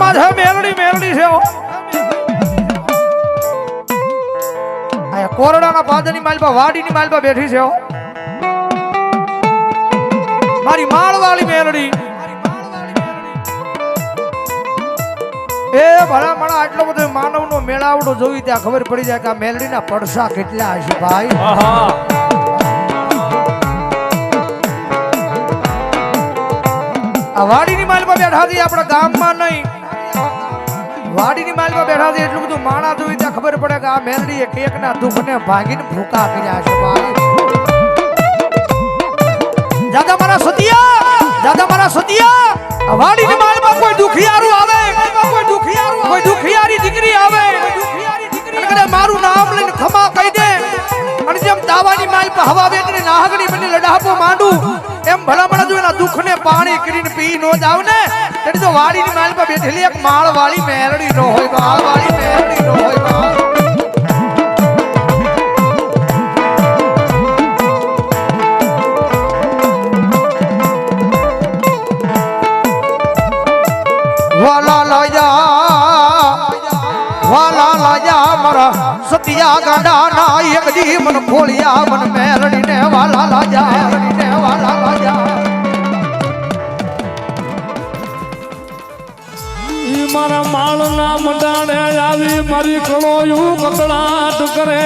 માં છે મેલડી મેલડી છે આ કોરડાના પાદરની માલપા વાડીની માલપા બેઠી છે મારી માળવાળી મેલડી એ ભલા મણા આટલો બધો માનવનો મેળાવડો જોઈ ત્યાં ખબર પડી જાય કે આ મેલડીના પડસા કેટલા હશે ભાઈ આ વાડીની માલમાં બેઠા હતી આપણા ગામમાં નહીં વાડીની માલમાં બેઠા હતી એટલું બધું માણા જોઈ ત્યાં ખબર પડે કે આ મેલડી એક એકના દુઃખને ભાંગીને ભૂકા કર્યા છે ભાઈ દાદા મારા સતિયા આ વાડીની માલમાં કોઈ દુખિયારું આવે કોઈ દુખિયારી દીકરી આવે અને મારું નામ લઈને ખમા કહી દે અને જેમ દાવાની માલ પર હવા વેચને નાહગણી બની લડાપો માંડું એમ ભલામણા જો એના દુઃખને પાણી કરીને પી નો જાવ ને તેની તો વાડીની માલ પર બેઠેલી એક માળવાળી મેરડી નો હોય માળવાળી મેરડી નો હોય વાલા લાયા મારા સતિયા ગાંડા ના એક દી મન ખોલિયા મન મેરડી ને વાલા લાયા ઈ મારા માળ ના મંડાણે આવી મારી કળોયું કકડાટ કરે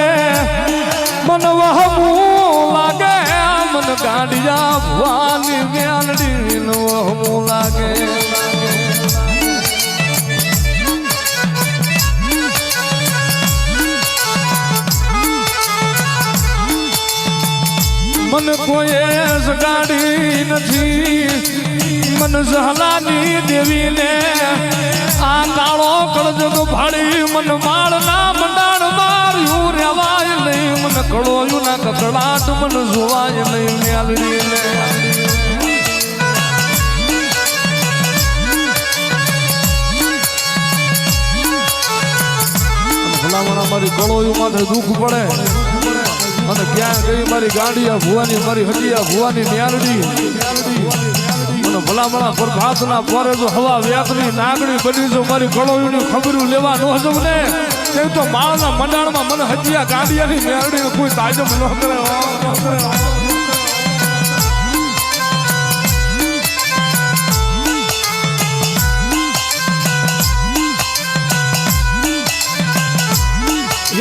મન વહમું લાગે મન ગાંડિયા ભવાની મેલડી નો વહમું લાગે મન કોઈ ગાડી નથી મન ઝહલાની દેવીને આ કાળો કળજગ ભાડી મન માળના મંડાણ માર્યું રેવાય નહીં મન કળોયું ના કકડાટ મન જોવાય નહીં મેલડીને ભલામણા મારી કળોયું માથે દુઃખ પડે અને ક્યાં ગઈ મારી ગાંડિયા ભુવાની મારી હટિયા ભુવાની ન્યાલડી મને ભલામણા પ્રભાતના પોરે જો હવા વ્યાકની નાગણી બની જો મારી કળોયુની ખબરું લેવા ન હજમ ને તે તો માળના મંડાણમાં મને હટિયા ગાંડિયાની ન્યાલડીને કોઈ તાજબ ન કરે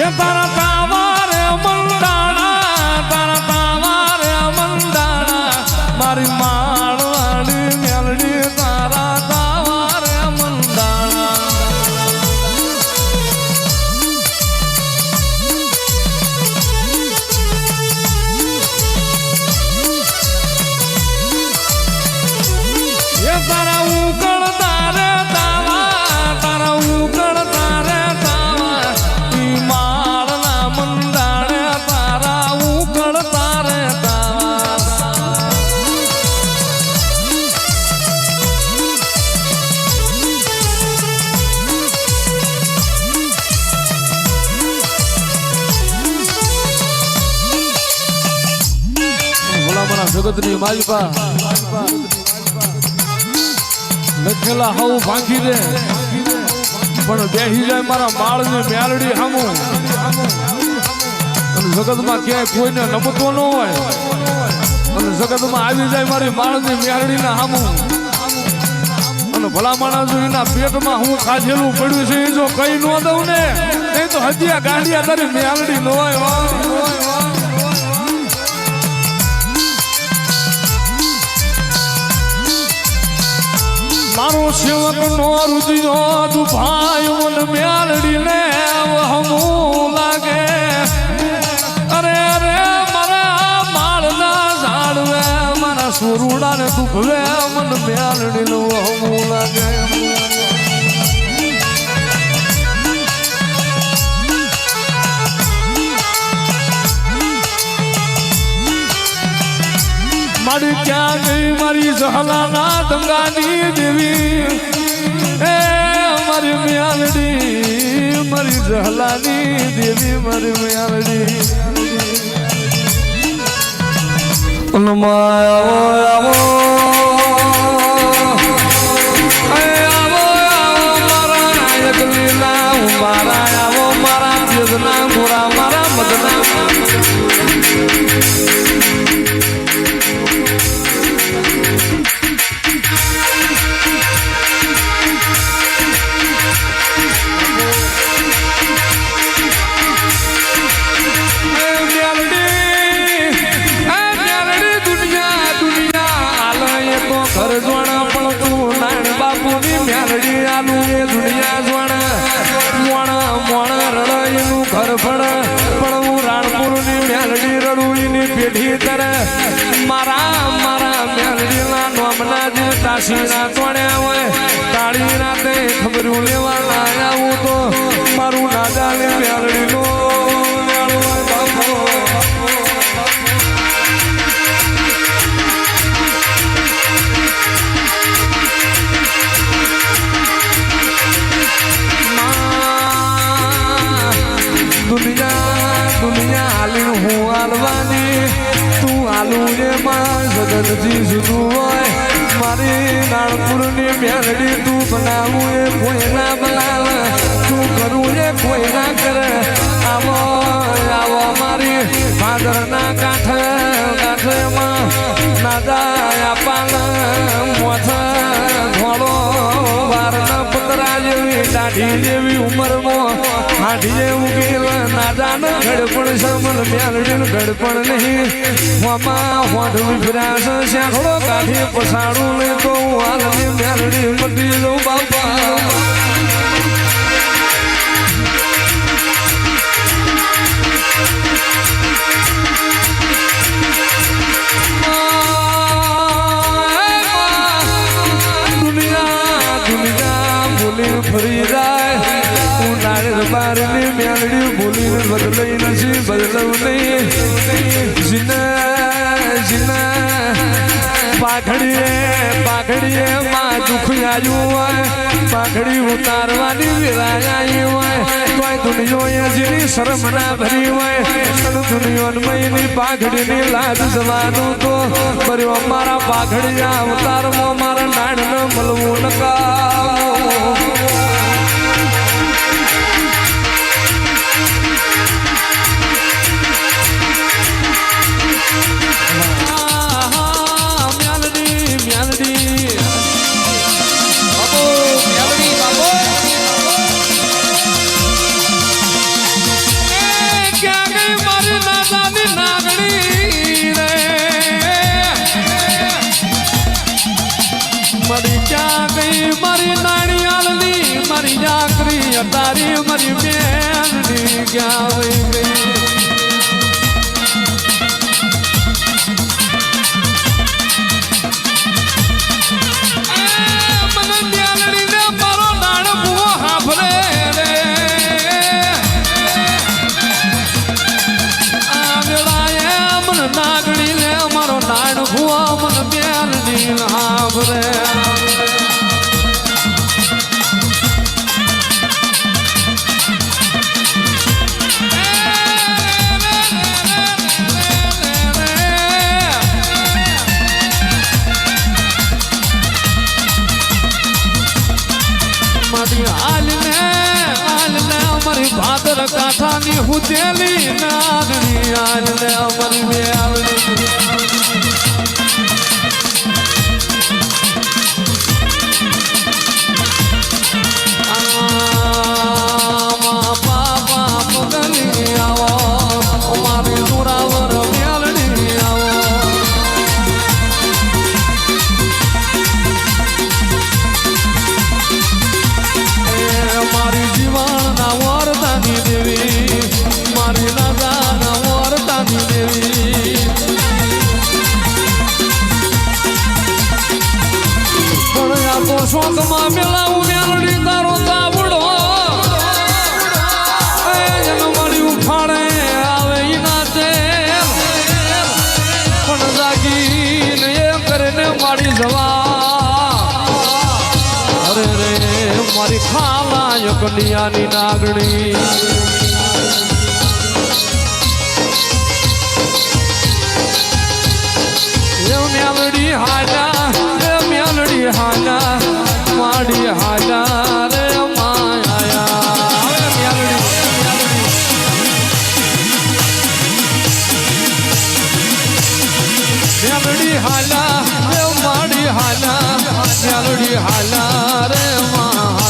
એ તારા તાવારે મારી માળવાડી મેલડી તારા તાવારે મંડાણા એ તારા ઉકળ તારે તાવા તારા ઉકળ તારે તાવા ઈ માળના મંડાણે તારા ઉકળ તારે જગતની માલિકા લખેલા હવ ભાંગી દે પણ બેહી જાય મારા માળની મેલડી હામું અને જગતમાં ક્યાંય કોઈને નમતો ન હોય અને જગતમાં આવી જાય મારી માળની મેલડીના હામું અને ભલામણા જો એના પેટમાં હું ખાધેલું પડ્યું છે એ જો કઈ ન દઉં ને એ તો હજીયા ગાંડિયા તારી મેલડી ન હોય મારો સેવક નો રુદિયો તું ભાઈ મન મેલડી ને વહમું લાગે અરે અરે મારા માળના ઝાડવે મારા સુરુડા ને તું ભવે મન મેલડી નું વહમું લાગે મારી ક્યાં ગઈ મારી ઝહલાના દંગાની દેવી એ મારી મેલડી મારી ઝહલાની દેવી મારી મેલડી આવો મેલડી આલું એ દુનિયા જોણ મોણ રડાઈનું ઘર પણ હું રાણપુરની મેલડી રડું એની પેઢી તરે મારા મેલડીના નોમના જે તાસીના તોડ્યા હોય તાળી રાતે ખબરું લેવા આવું તો મારું નાદાને મેલડીનો દુનિયા હાલી હું હાલવાની તું હાલું એમાં જગતથી જુદું હોય મારી નાળપુરની મેલડી તું બનાવું એ કોઈ ના બનાવ તું કરું એ કોઈ ના કરે આવો મારી ભાદરના કાંઠેમાં નાદાયા પાલ મોથ ઘોડો વારના પતરા જેવી દાઢી જેવી ઉંમરમાં હાડી જેવું ગેલ નાદાન ગડપણ સમલ મેલડીન ગડપણ નહીં હોમાં હોઠ વિફરાશ શેખડો કાઢી પસાડું ને તો હાલની મેલડી મટી જવું બાપા ફરી જાય હું નાળે બારની મેલડી બોલીને બદલાઈ નથી બદલવું નહીં પાઘડીએ માં દુઃખ આવ્યું હોય પાઘડી ઉતારવાની વિરાય આવી હોય તોય દુનિયો જેની શરમ ના ભરી હોય દુનિયોની પાઘડીની લાજ જવાનું તો બર્યો મારા પાઘડિયા ઉતારમાં મારા નાણ ન મળવું નકા મારી નાની આલની મારી જાકરી અતારી મારી બેનની ક્યાં વઈ ગઈ મને ન્યાલડી ને મારો નાણ ભૂવો હાફરે રે આ વેળાએ મને નાગણી ને મારો નાણ ભૂવો મને બેનની હાફરે ભાદર કાંઠાની હુતેલી નાગણી આલને અમારી મેલડી બાપા પગલી આવો અમારી જોરાવર મેલડી આવો મારી જીવનના વરદાની દેવી મારી નાદાના વરદાની દેવી પણ આ તો શોકમાં મેલાવું મેલડી તારો તાવડો મારી ઉફાળે આવે ઈના તે પણ જાગીને એ કરીને મારી જવા અરે રે મારી ખાલા કન્યાની નાગણી મેલડી હાલા માડી હાલા રે માયા મેલડી હાલા રે માડી હાલા મેલડી હાલા રે માયા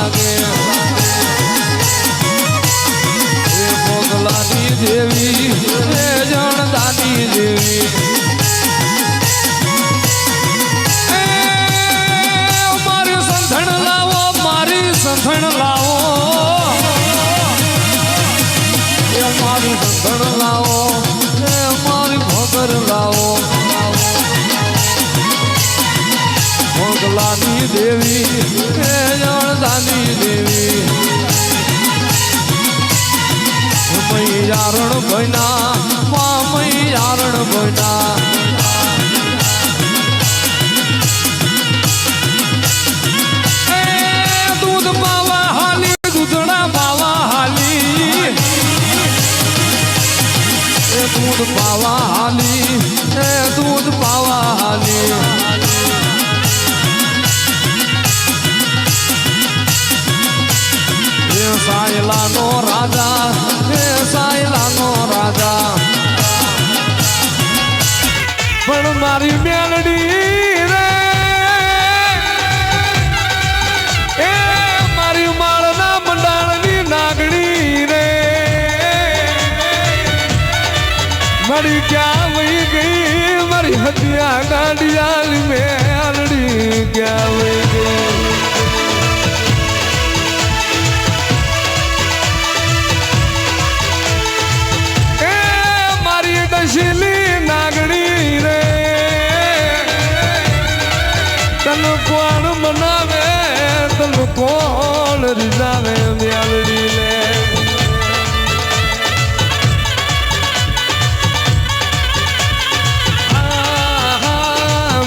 લાગે એ મોગલાની દેવી એ જણદાની દેવી મારી સંધણ લાવો મારી સંધણ લાવો એ મારી સંધણ લાવો એ મારી ભોગર લાવો મોગલાની દેવી એ જણદાની દેવી મૈયારણ ભયના મા મૈયારણ ભયના દૂધ પાવા હાલી દૂધડા પાવા હાલી એ દૂધ પાવા હાલી એ દૂધ પાવા હાલી સાયલાનો રાજા હે સાયલાનો રાજા પણ મારી મેલડી રે એ મારી માળના મંડાળની નાગણી રે મારી ક્યાં વહી ગઈ મારી હતિયા ગાંડિયાની મેલડી ક્યાં વહી ગઈ દશીલી નાગણી રે તન કોણ મનાવે તન કોણ રીઝાવે મ્યાલડી લે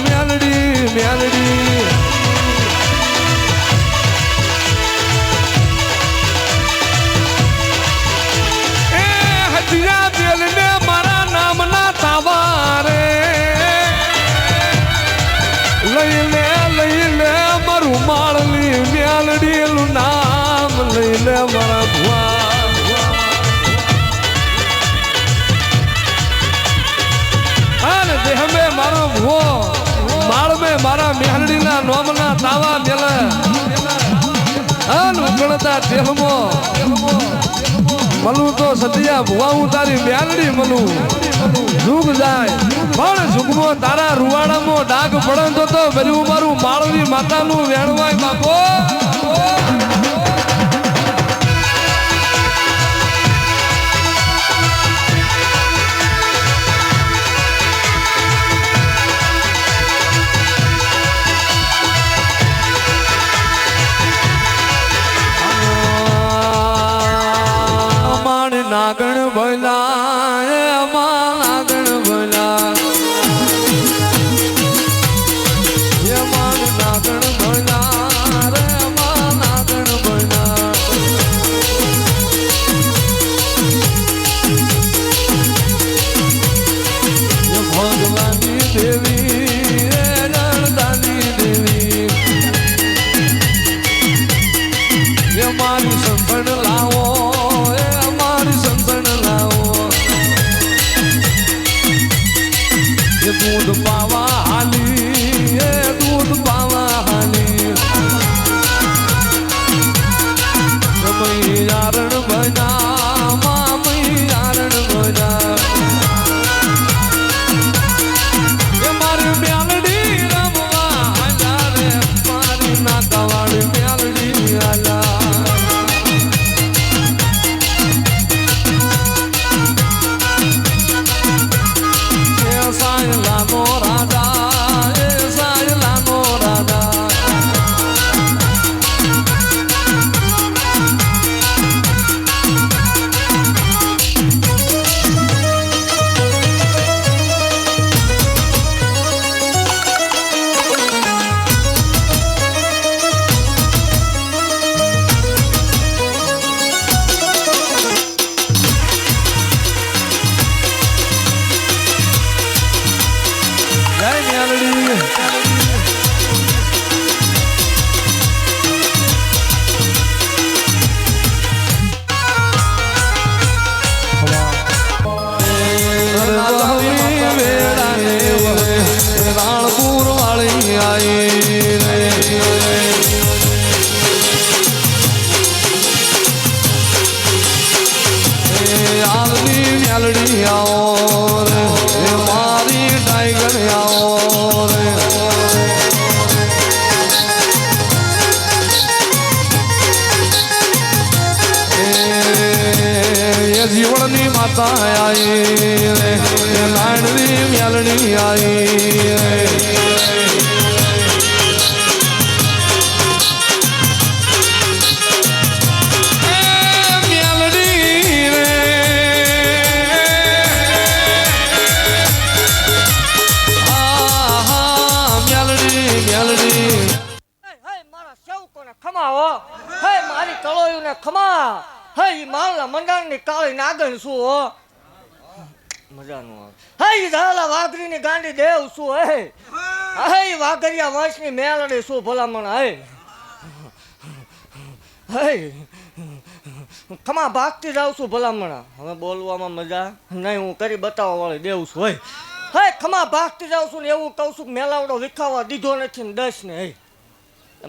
મ્યાલડી મ્યાલડી એ હતિયા દિલ ને લઈ લે મારું માળલી મ્યાલડીનું નામ લઈ લે મારા ભુવા અને દેહ મેં મારો ભુવો માળ મેં મારા મ્યાલડીના નોમના તાવા મેલે અન ઉગણતા દેહમો મલું તો સતિયા ભુવા હું તારી મ્યાલડી મલું જુગ જાય પણ જુગમો તારા રૂવાડામાં ડાઘ પડે તો બર્યું મારું માળવી માતાનું વેણવાય બાપો નાગણ ભલા નાગણ ભલા નાગણ ભલા રે નાગણ ભલા ભગવાનની દેવી રણદાની દેવી મારી સંભળ લાવો દૂધ પાવા હાલી એ દૂધ પાવા હાલી મૈયારણ ભના મા મૈયારણ ભના એ મારી મ્યાલડી રમવા હાલા રે મારી નાકાવાળી મ્યાલડી હાલા માતા આઈ રે લાડની મેલડી આઈ રે ખમા હે માલના મંડાણની કાળી નાગણ શું હો મજાનું આવે હે ધાલા વાઘરીની ગાંડી દેવ શું હે હે વાઘરિયા વંશની મેલડી શું ભલામણ હે ખમા ભાગતી જાઉં છું ભલામણ હવે બોલવામાં મજા નહીં હું કરી બતાવવા વાળી દેવ છું હે ખમા ભાગતી જાઉં છું ને એવું કહું છું મેલાવડો વિખાવા દીધો નથી ને 10 ને હે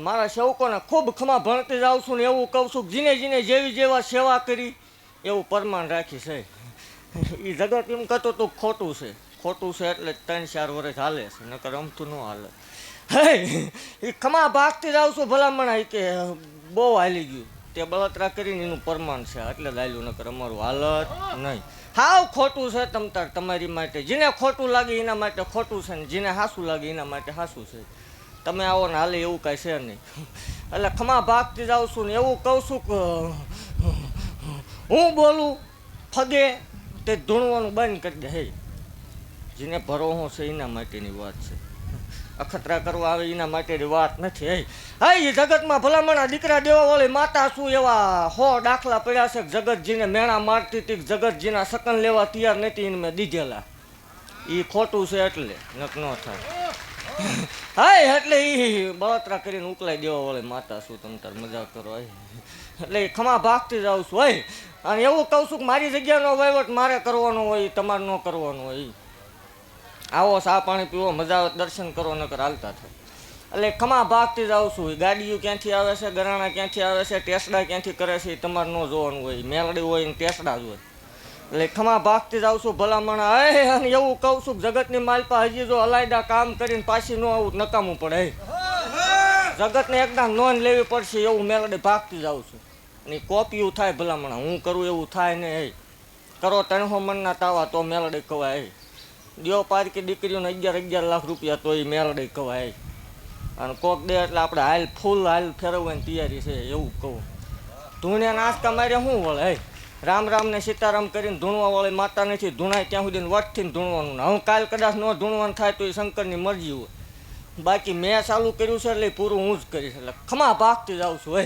મારા સેવકોને ખૂબ ખમા ભણતી જાઉં છું ને એવું કહું છું જીને જીને જેવી જેવા સેવા કરી એવું પરમાન રાખી છે એ જગત એમ કહેતો તું ખોટું છે એટલે 3-4 વર્ષ હાલે છે નકર રમતું ન હાલે હે એ ખમા ભાગતી જાઉં છું ભલામણ કે બહુ હાલી ગયું તે બળતરા કરીને એનું પરમાન છે એટલે જ હાલ્યું નકર અમારું હાલત નહીં હાવ ખોટું છે તમતાર તમારી માટે જેને ખોટું લાગે એના માટે ખોટું છે ને જેને હાસું લાગે એના માટે હાસું છે તમે આવો ને હાલે એવું કાંઈ છે નહીં એટલે ખમા ભાગતી જાઉં છું ને એવું કહું છું કે હું બોલું ફગે તે ધૂણવાનું બંધ કરી દે હે જેને ભરોહો છે એના માટેની વાત છે અખતરા કરવા આવે એના માટેની વાત નથી હે એ જગતમાં ભલામણા દીકરા દેવા વાળી માતા શું એવા 100 દાખલા પડ્યા છે જગતજીને મેણા મારતી હતી જગતજીના સકન લેવા તૈયાર નથી એને મેં દીધેલા એ ખોટું છે એટલે નક ન થાય હા એટલે એ બળતરા કરીને ઉકલાઈ દેવા વાળી માતા શું તમે તાર મજા કરો એટલે ખમા ભાગતી જાઉં છું હોય અને એવું કહું છું કે મારી જગ્યાનો વહીવટ મારે કરવાનો હોય તમારે ન કરવાનો હોય આવો ચા પાણી પીવો મજા આવે દર્શન કરો નકર હાલતા થાય એટલે ખમા ભાગતી જાઉં છું ગાડીઓ ક્યાંથી આવે છે ગરાણા ક્યાંથી આવે છે ટેસડા ક્યાંથી કરે છે એ તમારે ન જોવાનું હોય મેલડી હોય ને ટેસડા જ હોય એટલે ખમા ભાગતી જાઉં છું ભલામણ અને એવું કહું છું જગતની માલપા હજી જો અલાયદા કામ કરીને પાછી ન આવું નકામું પડે જગતને એકદમ નોંધ લેવી પડશે એવું મેલડી ભાગતી જાઉં છું અને કોપીયું થાય ભલામણ હું કરું એવું થાય ને હે કરો 300 મણના તાવા તો મેલડી કવાય દિયો પારકી દીકરીઓને 11 લાખ રૂપિયા તો એ મેલડી કવાય અને કોક દે એટલે આપણે હાલ ફૂલ હાલ ફેરવવાની તૈયારી છે એવું કહું ધૂણે નાસ્તા મારે શું વળે હે રામ રામ ને સીતારામ કરીને ધૂણવા વાળી માતા નથી ધૂણાય ત્યાં સુધી વટથી ધૂણવાનું ને હું કાલ કદાચ ન ધૂણવાનું થાય તો એ શંકરની મરજી હોય બાકી મેં ચાલુ કર્યું છે એટલે પૂરું હું જ કરીશ એટલે ખમા ભાગતી જાઉં છું હે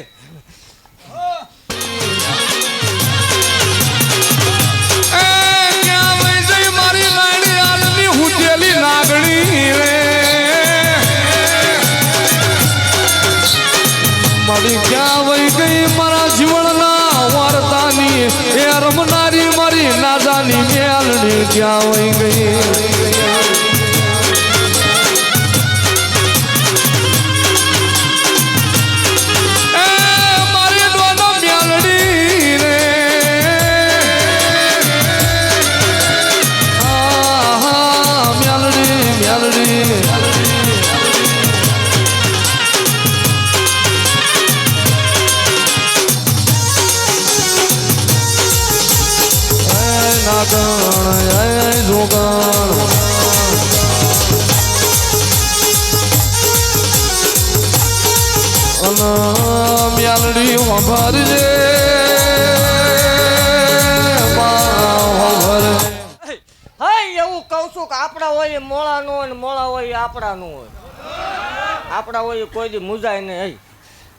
મારી લાડી આલની હુજેલી નાગણી રે મારી ક્યાં વહી ગઈ મારા જીવનના વાર્તાની એ રમનારી મારી નાદાની મેલડી ક્યાં વહી ગઈ મ્યાલડી ભરજે એવું કહું છું કે આપણા હોય મોળા નો હોય મોળા હોય આપણા નું હોય આપણા હોય કોઈ દી મુજાય નહીં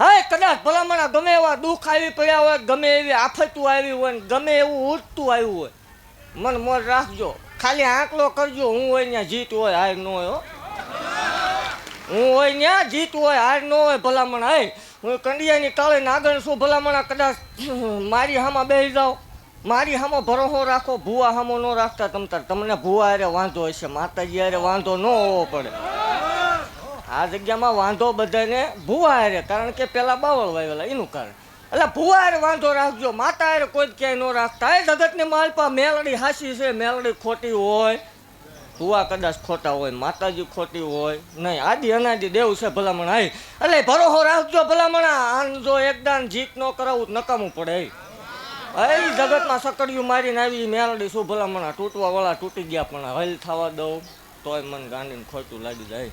હે કદાચ ભલામણા ગમે એવા દુઃખ આવી પડ્યા હોય ગમે એવી આફતું આવી હોય ગમે એવું ઉઠતું આવ્યું હોય મન મોર રાખજો ખાલી આંકલો કરજો હું હોય ત્યાં જીત હોય હાર ન હોય હું હોય ત્યાં જીત હોય હાર ન હોય ભલામણ હે હું કંડિયાની કાળે નાગણ છું ભલામણા કદાચ મારી હામાં બેસી જાઓ મારી હામો ભરોસો રાખો ભૂવા હામો ન રાખતા તમને ભૂવા હારે વાંધો હશે માતાજી હારે વાંધો ન હોવો પડે આ જગ્યામાં વાંધો બધાને ભૂવા હારે કારણ કે પેલા બાવળ વાવેલા એનું કારણ એટલે ભૂવા હારે વાંધો રાખજો માતા હારે કોઈ ક્યાંય ન રાખતા એ જગતની માલપા મેલડી હાસી છે મેલડી ખોટી હોય ભૂવા કદાચ ખોટા હોય માતાજી ખોટી હોય નહીં આદિ અનાદિ દેવ છે ભલામણ હાય એટલે ભરોસો રાખજો ભલામણ આન જો એકદાન જીત ન કરાવું નકામું પડે એ જગતમાં સકડિયું મારીને આવી મેલડી શું ભલામણા તૂટવા વાળા તૂટી ગયા પણ હલ થવા દઉં તોય મન ગાંડીને ખોટું લાગી જાય.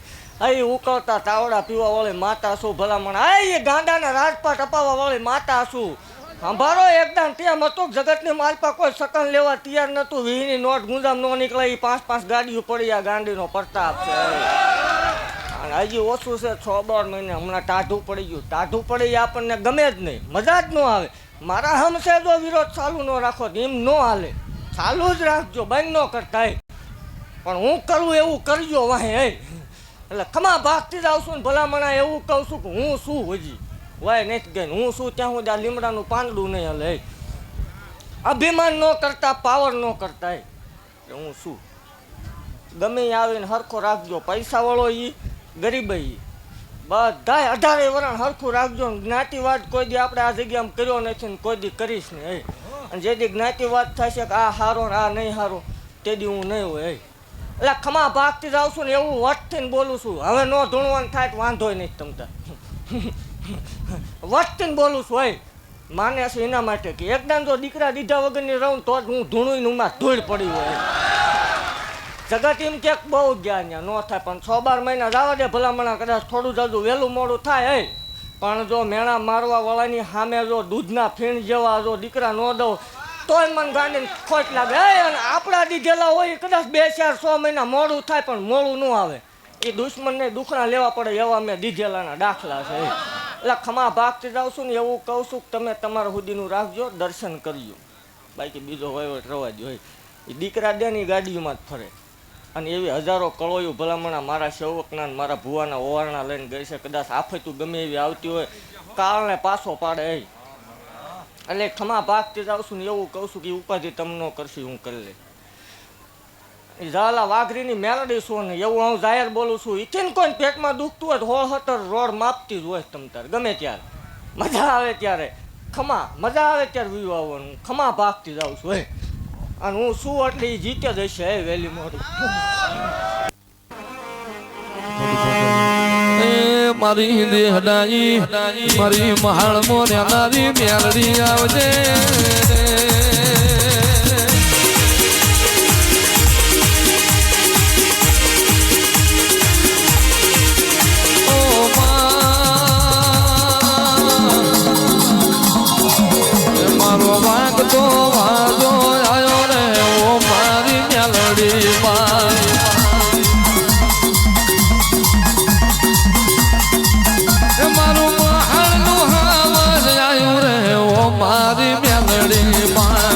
એ ઉકળતા તાવડા પીવા વાળી માતા શું ભલામણા એ ગાંડાના રાજપાટ અપાવવા વાળી માતા શું સંભાળો એકદમ તેમ હતું જગતની માલપા કોઈ સકન લેવા તૈયાર નતું. વીની નોટ ગુંજામ નો નીકળે એ 5-5 ગાડીઓ પડી આ ગાંડીનો પ્રતાપ છે. અને હજી ઓછું છે 6-12 મહિને હમણાં ટાઢું પડી ગયું. ટાઢું પડી આપણને ગમે જ નહીં, મજા જ ન આવે. મારા હમશે જો વિરોધ ચાલુ ન રાખો એમ ન હાલે, ચાલુ જ રાખજો, બંધ ન કરતા. પણ હું કરું એવું કરજો વાહે. એટલે ખમા ભાગતી જ આવશું ને ભલામણા એવું કહું છું કે હું શું હજી વાય નથી ગઈ. હું શું ત્યાં હું ત્યાં લીમડાનું પાંદડું નહીં હલે. અભિમાન ન કરતા, પાવર ન કરતા. હું શું ગમે આવીને હરખો રાખજો. પૈસા વાળો ઈ, ગરીબ ઈ, બધા 18 વરણ હરખું રાખજો. જ્ઞાતિવાદ કોઈ દી આપણે આ જગ્યામાં કર્યો નથી ને કોઈ દી કરીશ ને. અને જે દી જ્ઞાતિવાદ થશે કે આ હારો ને આ નહીં હારો તે દી હું નહીં હોય. એટલે ખમા ભાગતી જ આવશું ને એવું વટથી બોલું છું. હવે ન ધૂણવાનું થાય તો વાંધો નહીં તમતા. વટથી બોલું છું. હોય માને છે એના માટે કે એકદમ જો દીકરા દીધા વગરની રહું તો જ હું ધૂણું ઉમાં ધૂળ પડી હોય. જગત એમ ક્યાંક બહુ ગયા ત્યાં ન થાય પણ 6-12 મહિના જવા દે ભલામણા. કદાચ થોડું જાજુ વહેલું મોડું થાય. પણ જો મેણા મારવા વાળાની સામે જો દૂધના ફીણ જેવા જો દીકરા ન દઉં તોય મને ગાંડીને ખોટ લાગે. અને આપણા દીધેલા હોય કદાચ 2-4-6 મહિના મોડું થાય પણ મોડું ન આવે. એ દુશ્મનને દુખણા લેવા પડે એવા મેં દીધેલાના દાખલા છે. એટલે ખમા ભાગતી જાઉં છું ને એવું કહું છું કે તમે તમારા સુધીનું રાખજો, દર્શન કરજો. બાકી બીજો વહીવટ રવા દો. એ દીકરા દેની ગાડીઓમાં જ ફરે. અને એવી હજારો કળોયું ભલામણા મારા સેવકના મારા ભુવાના ઓવારણા લઈને ગઈ છે. કદાચ આફતું ગમે એવી આવતી હોય કારણે પાછો પાડે. એટલે ખમા ભાગતી જાઉં છું ને એવું કહું છું કે ઉપાધિ તમને કરશી હું કરી લે. એ ઝાલા વાઘરીની મેલડી શું ને એવું હું જાહેર બોલું છું. ઇથીને કોઈ પેટમાં દુખતું હોય તો 16-17 રોડ માપતી જ હોય તમ તાર ગમે ત્યારે. મજા આવે ત્યારે ખમા, મજા આવે ત્યારે વ્યૂ આવવાનું. ખમા ભાગતી જાઉં છું. અને હું શું એટલે જીતે જ હશે વહેલી મોડી. મારી દેહડાઈ મારી મહાળ મોને નારી મેલડી આવજે. ઓ મારો વાંક તો વાજો આવ્યો રે. ઓ મારી મેલડી મારી મારું મહાણનું હાવજ આવ્યું રે. ઓ મારી મેલડી મારે